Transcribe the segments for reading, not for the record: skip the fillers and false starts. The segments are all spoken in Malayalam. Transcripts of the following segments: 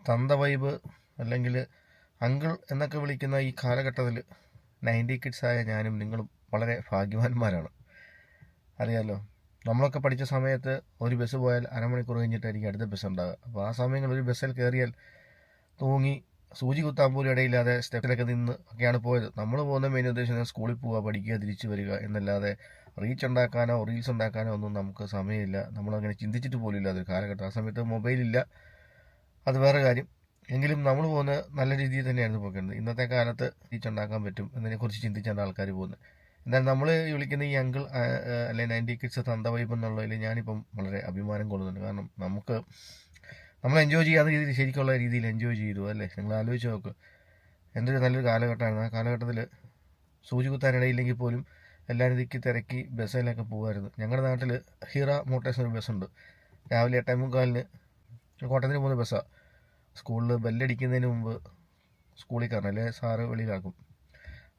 തന്ത വൈബ് അല്ലെങ്കിൽ അങ്കിൾ എന്നൊക്കെ വിളിക്കുന്ന ഈ കാലഘട്ടത്തിൽ 90 കിഡ്സായ ഞാനും നിങ്ങളും വളരെ ഭാഗ്യവാന്മാരാണ്. അറിയാലോ, നമ്മളൊക്കെ പഠിച്ച സമയത്ത് ഒരു ബസ് പോയാൽ അരമണിക്കൂർ കഴിഞ്ഞിട്ടായിരിക്കും അടുത്ത ബസ് ഉണ്ടാകുക. അപ്പോൾ ആ സമയങ്ങളിൽ ഒരു ബസ്സിൽ കയറിയാൽ തൂങ്ങി സൂചി കുത്താൻ പോലും ഇടയില്ലാതെ സ്റ്റെപ്പിലൊക്കെ നിന്ന് ഒക്കെയാണ് പോയത്. നമ്മൾ പോകുന്ന മെയിൻ ഉദ്ദേശം സ്കൂളിൽ പോവുക, പഠിക്കുക, തിരിച്ചു വരിക എന്നല്ലാതെ റീച്ച് ഉണ്ടാക്കാനോ റീൽസ് ഉണ്ടാക്കാനോ ഒന്നും നമുക്ക് സമയമില്ല. നമ്മളങ്ങനെ ചിന്തിച്ചിട്ട് പോലും ഇല്ല അതൊരു കാലഘട്ടം. ആ സമയത്ത് മൊബൈലില്ല, അത് വേറെ കാര്യം. എങ്കിലും നമ്മൾ പോകുന്ന നല്ല രീതിയിൽ തന്നെയായിരുന്നു പോകേണ്ടത്. ഇന്നത്തെ കാലത്ത് റീച്ച് ഉണ്ടാക്കാൻ പറ്റും എന്നതിനെക്കുറിച്ച് ചിന്തിച്ചാണ് ആൾക്കാർ പോകുന്നത്. എന്നാൽ നമ്മൾ വിളിക്കുന്ന ഈ അങ്കിൾ അല്ലെങ്കിൽ 90 കിഡ്സ് തന്ത വൈബ് എന്നുള്ളതിൽ ഞാനിപ്പം വളരെ അഭിമാനം കൊള്ളുന്നുണ്ട്. കാരണം നമ്മൾ എൻജോയ് ചെയ്യാവുന്ന രീതിയിൽ ശരിക്കുള്ള രീതിയിൽ എൻജോയ് ചെയ്തു അല്ലേ. നിങ്ങൾ ആലോചിച്ച് നോക്ക്, എന്തൊരു നല്ലൊരു കാലഘട്ടമായിരുന്നു. ആ കാലഘട്ടത്തിൽ സൂചി കുത്താനിടയില്ലെങ്കിൽ പോലും എല്ലാവരും തിരക്കി ബസ്സിലൊക്കെ പോകുമായിരുന്നു. ഞങ്ങളുടെ നാട്ടിൽ ഹിറ മോട്ടേഴ്സ് ഒരു ബസ്സുണ്ട്. രാവിലെ 8:45 കോട്ടയത്തിന് പോകുന്ന ബസ്സാണ്. സ്കൂളിൽ ബെല്ലടിക്കുന്നതിന് മുമ്പ് സ്കൂളിൽ കയറണം, അല്ലെ സാറ് വെളിയിലാക്കും.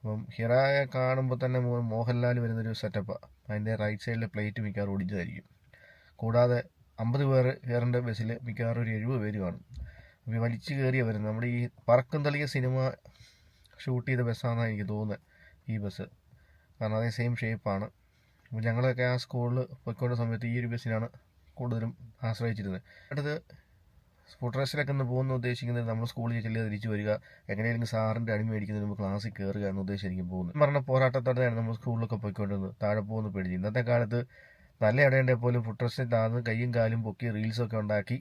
അപ്പം ഹിറയെ കാണുമ്പോൾ തന്നെ മോഹൻലാൽ വരുന്നൊരു സെറ്റപ്പാണ്. അതിൻ്റെ റൈറ്റ് സൈഡിലെ പ്ലേറ്റ് മിക്കവാറും ഒടിഞ്ഞതായിരിക്കും. കൂടാതെ 50 പേര് കയറേണ്ട ബസ്സിൽ മിക്കവാറും ഒരു 70 പേര് കാണും. അപ്പോൾ ഈ വലിച്ചു കയറിയ വരുന്നത് നമ്മുടെ ഈ പറക്കം തളിക സിനിമ ഷൂട്ട് ചെയ്ത ബസ്സാണെന്നാണ് എനിക്ക് തോന്നുന്നത് ഈ ബസ്. കാരണം അതേ സെയിം ഷേപ്പാണ്. അപ്പോൾ ഞങ്ങളൊക്കെ ആ സ്കൂളിൽ പോയിക്കൊണ്ട സമയത്ത് ഈ ഒരു ബസ്സിനാണ് കൂടുതലും ആശ്രയിച്ചിരുന്നത്. അടുത്ത് ഫുഡ് റെസ്റ്റിലൊക്കെ ഒന്ന് പോകുന്ന ഉദ്ദേശിക്കുന്നത് നമ്മൾ സ്കൂളിൽ ചെല്ലുക, തിരിച്ചു വരിക, എങ്ങനെയെങ്കിലും സാറിൻ്റെ അടി മേടിക്കുന്നതിന് മുമ്പ് ക്ലാസ്സിൽ കയറുക എന്ന ഉദ്ദേശമായിരിക്കും പോകുന്നത്. പറഞ്ഞ പോരാട്ടത്തോടെയാണ് നമ്മൾ സ്കൂളിലൊക്കെ പോയിക്കൊണ്ടിരുന്നത്. താഴെ പോകുന്ന പേടിച്ച്. ഇന്നത്തെ കാലത്ത് നല്ല ഇടേണ്ടേ പോലും ഫുഡ് റെസ്റ്റിൽ താഴ്ന്ന് കയ്യും കാലും പൊക്കി റീൽസൊക്കെ ഉണ്ടാക്കി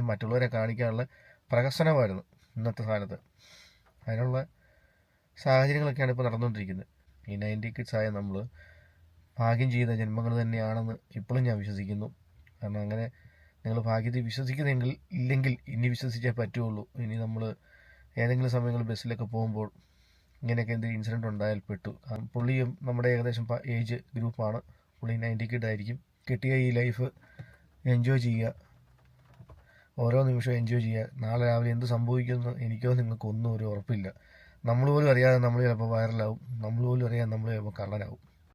മറ്റുള്ളവരെ കാണിക്കാനുള്ള പ്രഹസനമായിരുന്നു ഇന്നത്തെ കാലത്ത്. അതിനുള്ള സാഹചര്യങ്ങളൊക്കെയാണ് ഇപ്പോൾ നടന്നുകൊണ്ടിരിക്കുന്നത്. ഈ 90 കിഡ്സായ നമ്മൾ ഭാഗ്യം ചെയ്ത ജന്മങ്ങൾ തന്നെയാണെന്ന് ഇപ്പോഴും ഞാൻ വിശ്വസിക്കുന്നു. കാരണം അങ്ങനെ നിങ്ങൾ ഭാഗ്യത്തിൽ വിശ്വസിക്കുന്നെങ്കിൽ ഇല്ലെങ്കിൽ ഇനി വിശ്വസിച്ചേ പറ്റുള്ളൂ. ഇനി നമ്മൾ ഏതെങ്കിലും സമയങ്ങളിൽ ബസ്സിലൊക്കെ പോകുമ്പോൾ ഇങ്ങനെയൊക്കെ എന്തെങ്കിലും ഇൻസിഡൻറ്റ് ഉണ്ടായാൽ പെട്ടു. പുള്ളിയും നമ്മുടെ ഏകദേശം ഏജ് ഗ്രൂപ്പാണ്. പുള്ളി 90 കിഡായിരിക്കും. കിട്ടിയ ഈ ലൈഫ് എൻജോയ് ചെയ്യുക, ഓരോ നിമിഷവും എൻജോയ് ചെയ്യുക. നാളെ രാവിലെ എന്ത് സംഭവിക്കുമെന്ന് എനിക്കോ നിങ്ങൾക്കൊന്നും ഒരു ഉറപ്പില്ല. നമ്മൾ പോലും അറിയാതെ നമ്മൾ ചിലപ്പോൾ വൈറലാവും, നമ്മൾ പോലും അറിയാതെ നമ്മൾ ചിലപ്പോൾ കള്ളനാവും.